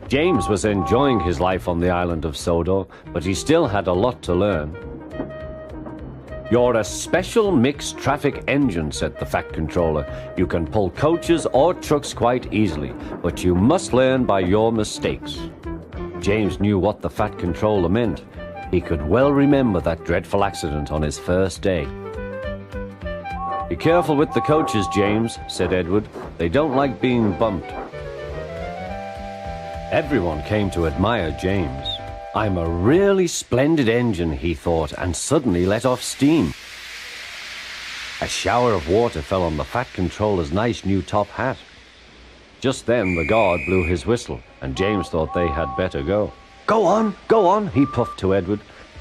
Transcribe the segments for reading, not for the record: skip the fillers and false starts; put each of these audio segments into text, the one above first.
James was enjoying his life on the island of Sodor, but he still had a lot to learn. "You're a special mixed traffic engine," said the Fat Controller. "You can pull coaches or trucks quite easily, but you must learn by your mistakes." James knew what the Fat Controller meant. He could well remember that dreadful accident on his first day. "Be careful with the coaches, James," said Edward. "They don't like being bumped." Everyone came to admire James. "I'm a really splendid engine," he thought, and suddenly let off steam. A shower of water fell on the Fat Controller's nice new top hat. Just then the guard blew his whistle, and James thought they had better go. Go on," he puffed to Edward.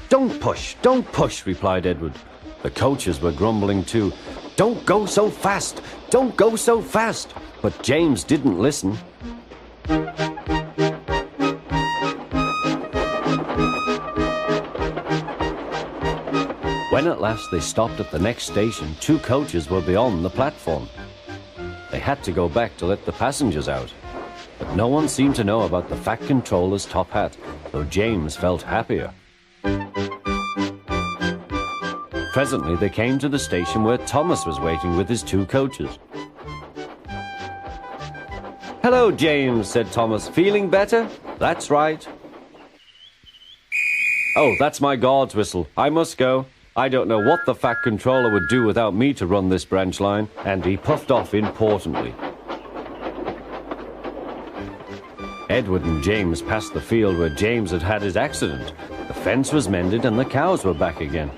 Don't push," replied Edward. The coaches were grumbling too. Don't go so fast! But James didn't listen. When at last they stopped at the next station, 2 coaches were beyond the platform. They had to go back to let the passengers out. But no one seemed to know about the Fat Controller's top hat, though James felt happier. Presently they came to the station where Thomas was waiting with his 2 coaches. "Hello, James," said Thomas. "Feeling better?" "That's right." "Oh, that's my guard's whistle. I must go. I don't know what the Fat Controller would do without me to run this branch line," and he puffed off importantly. Edward and James passed the field where James had had his accident. The fence was mended and the cows were back again.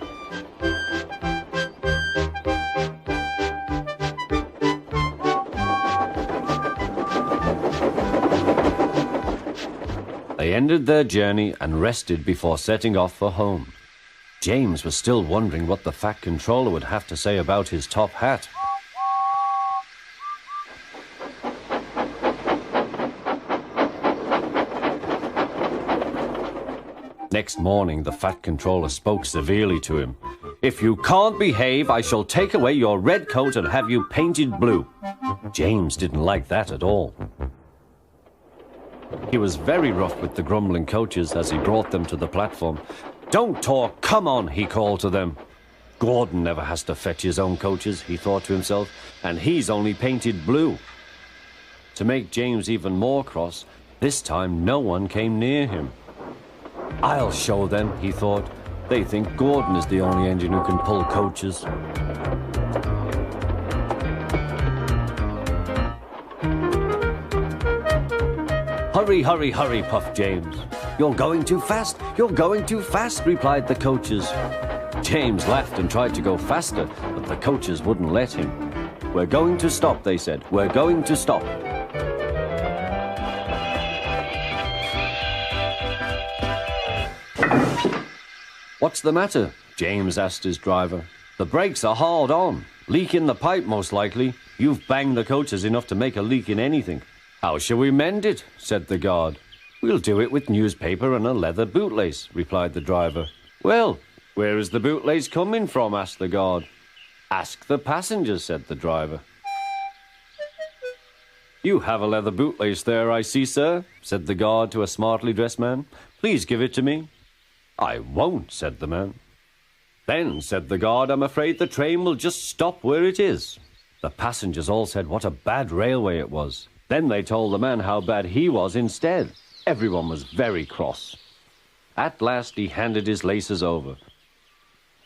They ended their journey and rested before setting off for home. James was still wondering what the Fat Controller would have to say about his top hat. Next morning, the Fat Controller spoke severely to him. "If you can't behave, I shall take away your red coat and have you painted blue." James didn't like that at all. He was very rough with the grumbling coaches as he brought them to the platform. "Don't talk, come on," he called to them. "Gordon never has to fetch his own coaches," he thought to himself, "and he's only painted blue." To make James even more cross, this time no one came near him. "I'll show them," he thought. "They think Gordon is the only engine who can pull coaches." Hurry, puffed James. You're going too fast, replied the coaches. James laughed and tried to go faster, but the coaches wouldn't let him. "We're going to stop," they said. "We're going to stop." "What's the matter?" James asked his driver. "The brakes are hard on. Leak in the pipe, most likely. You've banged the coaches enough to make a leak in anything." "How shall we mend it?" said the guard. "We'll do it with newspaper and a leather bootlace," replied the driver. "Well, where is the bootlace coming from?" asked the guard. "Ask the passengers," said the driver. "You have a leather bootlace there, I see, sir," said the guard to a smartly dressed man. "Please give it to me." "I won't," said the man. "Then," said the guard, "I'm afraid the train will just stop where it is." The passengers all said what a bad railway it was. Then they told the man how bad he was instead. Everyone was very cross. At last he handed his laces over.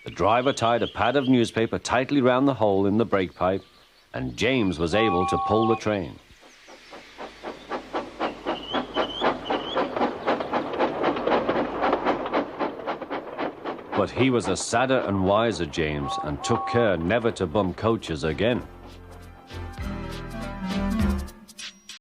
The driver tied a pad of newspaper tightly round the hole in the brake pipe, and James was able to pull the train. But he was a sadder and wiser James, and took care never to bump coaches again.